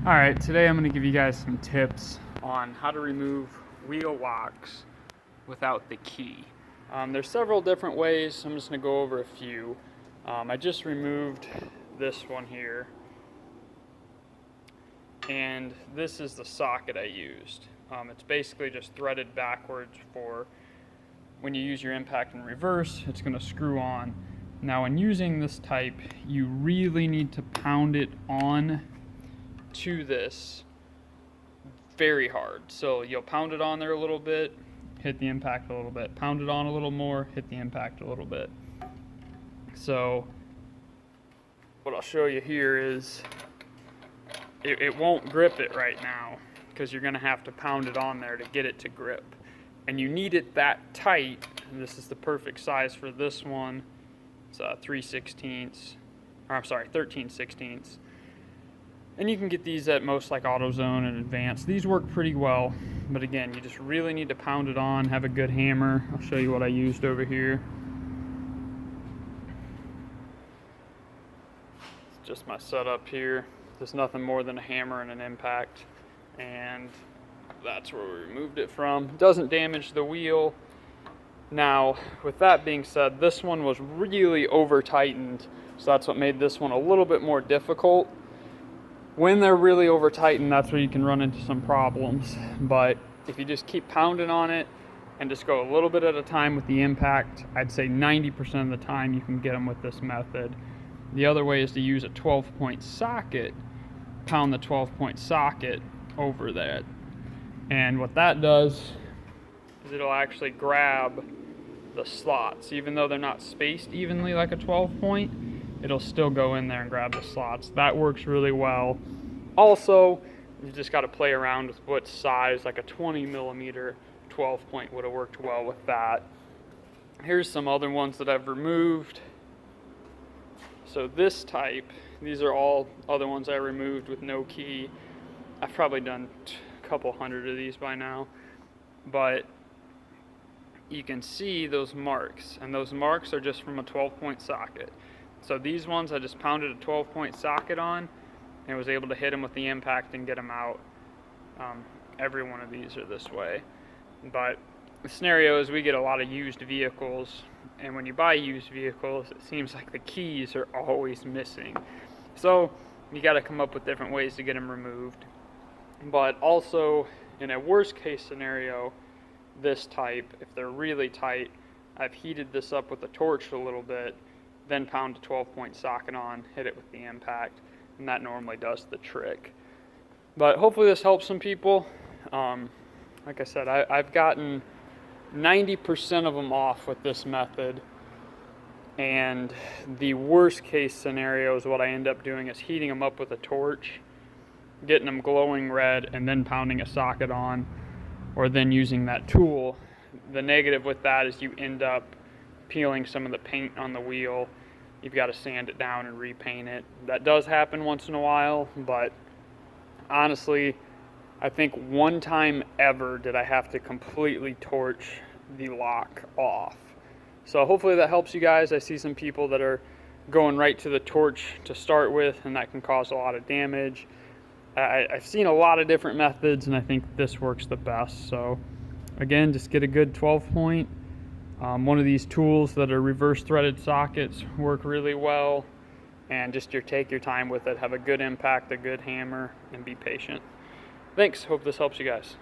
Alright, today I'm going to give you guys some tips on how to remove wheel locks without the key. There's several different ways, so I'm just going to go over a few. I just removed this one here, and this is the socket I used. It's basically just threaded backwards for when you use your impact in reverse, it's going to screw on. Now when using this type, you really need to pound it on to this very hard. So you'll pound it on there a little bit, hit the impact a little bit, pound it on a little more, hit the impact a little bit. So what I'll show you here is it won't grip it right now because you're going to have to pound it on there to get it to grip. And you need it that tight, and this is the perfect size for this one. It's 13/16. And you can get these at most like AutoZone and Advanced. These work pretty well, but again, you just really need to pound it on, have a good hammer. I'll show you what I used over here. It's just my setup here. There's nothing more than a hammer and an impact, and that's where we removed it from. It doesn't damage the wheel. Now, with that being said, this one was really over tightened, so that's what made this one a little bit more difficult. When they're really over tightened, that's where you can run into some problems. But if you just keep pounding on it and just go a little bit at a time with the impact, I'd say 90% of the time you can get them with this method. The other way is to use a 12-point socket, pound the 12-point socket over that. And what that does is it'll actually grab the slots. Even though they're not spaced evenly like a 12-point, it'll still go in there and grab the slots. That works really well. Also, you just got to play around with what size, like a 20mm 12-point would have worked well with that. Here's some other ones that I've removed. So this type, these are all other ones I removed with no key. I've probably done a couple hundred of these by now, but you can see those marks, and those marks are just from a 12-point socket. So these ones I just pounded a 12-point socket on and was able to hit them with the impact and get them out. Every one of these are this way. But the scenario is we get a lot of used vehicles, and when you buy used vehicles, it seems like the keys are always missing. So you got to come up with different ways to get them removed. But also, in a worst case scenario, this type, if they're really tight, I've heated this up with a torch a little bit, then pound a 12-point socket on, hit it with the impact, and that normally does the trick. But hopefully this helps some people. Like I said, I've gotten 90% of them off with this method, and the worst case scenario is what I end up doing is heating them up with a torch, getting them glowing red, and then pounding a socket on, or then using that tool. The negative with that is you end up peeling some of the paint on the wheel. You've got to sand it down and repaint it. That does happen once in a while, but honestly, I think one time ever did I have to completely torch the lock off. So hopefully that helps you guys. I see some people that are going right to the torch to start with, and that can cause a lot of damage. I've seen a lot of different methods, and I think this works the best. So again, just get a good 12-point. One of these tools that are reverse threaded sockets work really well, and just take your time with it. Have a good impact, a good hammer, and be patient. Thanks. Hope this helps you guys.